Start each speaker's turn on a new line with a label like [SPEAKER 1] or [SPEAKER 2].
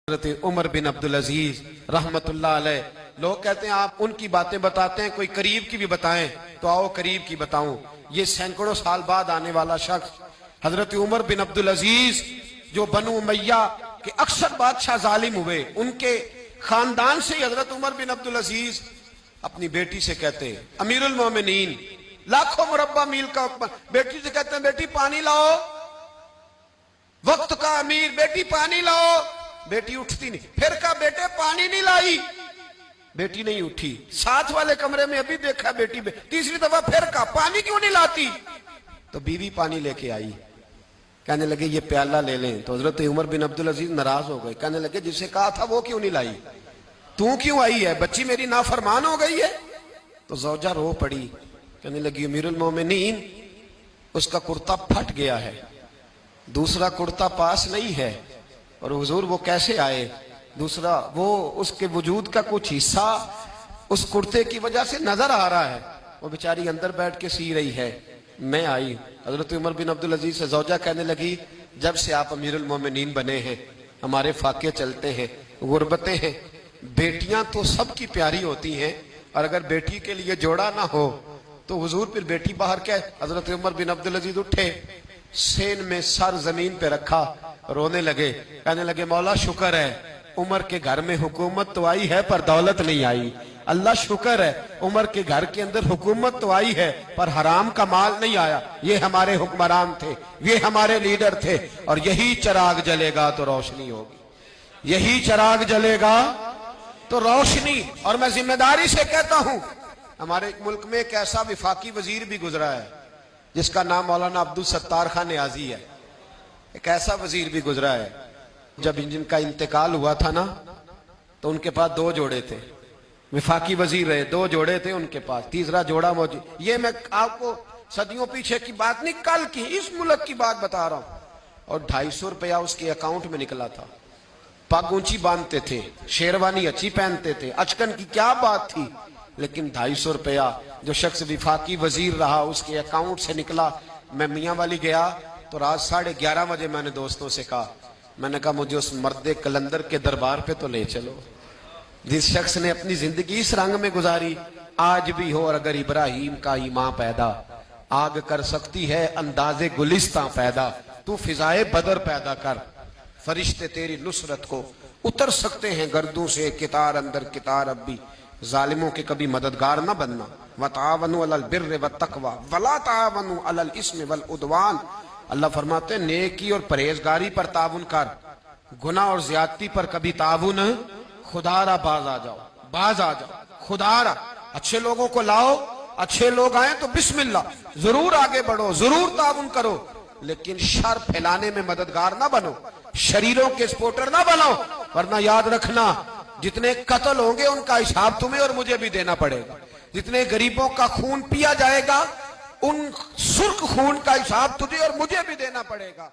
[SPEAKER 1] حضرت عمر بن عبدالعزیز رحمتullah علیہ، لوگ کہتے ہیں آپ ان کی باتیں بتاتے ہیں، کوئی قریب کی بھی بتائیں، تو آؤ قریب کی بتاؤں۔ یہ سینکڑوں سال بعد آنے والا شخص حضرت عمر بن عبدالعزیز، جو بنو امیہ کے اکثر بادشاہ ظالم ہوئے، ان کے خاندان سے حضرت عمر بن عبدالعزیز اپنی بیٹی سے کہتے ہیں، امیر المومنین، لاکھوں مربع میل کا حکم، بیٹی سے کہتے ہیں بیٹی پانی لاؤ، وقت کا امیر، بیٹی پانی لاؤ، بیٹی اٹھتی نہیں، پھر کہا بیٹے پانی نہیں لائی، بیٹی نہیں اٹھی، ساتھ والے کمرے میں ابھی دیکھا بیٹی، تیسری دفعہ پھر کہا پانی کیوں نہیں لاتی، تو بیوی پانی لے کے آئی، کہنے لگے یہ پیالہ لے لیں، تو حضرت عمر بن عبدالعزیز ناراض ہو گئے، کہنے لگے جسے کہا تھا وہ کیوں نہیں لائی، تو کیوں آئی ہے، بچی میری نافرمان ہو گئی ہے، تو زوجہ رو پڑی، کہنے لگی امیر المومنین اس کا کرتا پھٹ گیا ہے، دوسرا کرتا پاس نہیں ہے، اور حضور وہ کیسے آئے، دوسرا وہ اس کے وجود کا کچھ حصہ اس کرتے کی وجہ سے نظر آ رہا ہے، وہ بیچاری اندر بیٹھ کے سی رہی ہے، میں آئی۔ حضرت عمر بن عبدالعزیز سے زوجہ کہنے لگی جب سے آپ امیر المومنین بنے ہیں ہمارے فاقے چلتے ہیں، غربتیں ہیں، بیٹیاں تو سب کی پیاری ہوتی ہیں، اور اگر بیٹی کے لیے جوڑا نہ ہو تو حضور پھر بیٹی باہر کیا ہے۔ حضرت عمر بن عبدالعزیز اٹھے، سین میں سر زمین پہ رکھا، رونے لگے، کہنے لگے مولا شکر ہے عمر کے گھر میں حکومت تو آئی ہے پر دولت نہیں آئی، اللہ شکر ہے عمر کے گھر کے اندر حکومت تو آئی ہے پر حرام کا مال نہیں آیا، یہ ہمارے حکمران تھے، یہ ہمارے لیڈر تھے، اور یہی چراغ جلے گا تو روشنی ہوگی، یہی چراغ جلے گا تو روشنی۔ اور میں ذمہ داری سے کہتا ہوں ہمارے ملک میں ایک ایسا وفاقی وزیر بھی گزرا ہے جس کا نام مولانا عبدالستار خان نیازی ہے، ایک ایسا وزیر بھی گزرا ہے، جب جن کا انتقال ہوا تھا نا تو ان کے پاس دو جوڑے تھے، وفاقی وزیر رہے، دو جوڑے تھے ان کے پاس، تیسرا جوڑا موجود، یہ میں آپ کو صدیوں پیچھے کی بات نہیں کل کی اس ملک کی بات بتا رہا ہوں، اور 250 روپیہ اس کے اکاؤنٹ میں نکلا تھا، پگ اونچی باندھتے تھے، شیروانی اچھی پہنتے تھے، اچکن کی کیا بات تھی، لیکن 250 روپیہ جو شخص وفاقی وزیر رہا اس کے اکاؤنٹ سے نکلا۔ میں میاں والی گیا تو رات 11:30 بجے میں نے دوستوں سے کہا، میں نے کہا مجھے اس مرد کلندر کے دربار پہ تو لے چلو جس شخص نے اپنی زندگی اس رنگ میں گزاری، آج بھی ہو اور اگر ابراہیم کا ایمان پیدا، آگ کر سکتی ہے انداز گلستاں پیدا، تو فضائے بدر پیدا کر، فرشتے تیری نصرت کو اتر سکتے ہیں گردوں سے، کتار اندر کتار اب بھی، ظالموں کے کبھی مددگار نہ بننا، وَتَعَاوَنُوا عَلَى الْبِرِّ وَالتَّقْوَى وَلَا تَعَاوَنُوا عَلَى الْإِثْمِ وَالْعُدْوَانِ۔ اللہ فرماتے ہیں نیکی اور پرہیزگاری پر تعاون کر، گناہ اور زیادتی پر کبھی تعاون، خدا را باز آ جاؤ، باز آ جاؤ، خدا را اچھے لوگوں کو لاؤ، اچھے لوگ آئیں تو بسم اللہ، ضرور آگے بڑھو، ضرور تعاون کرو، لیکن شر پھیلانے میں مددگار نہ بنو، شریروں کے سپورٹر نہ بنو، ورنہ یاد رکھنا جتنے قتل ہوں گے ان کا حساب تمہیں اور مجھے بھی دینا پڑے گا، جتنے غریبوں کا خون پیا جائے گا ان سرخ خون کا حساب تجھے اور مجھے بھی دینا پڑے گا۔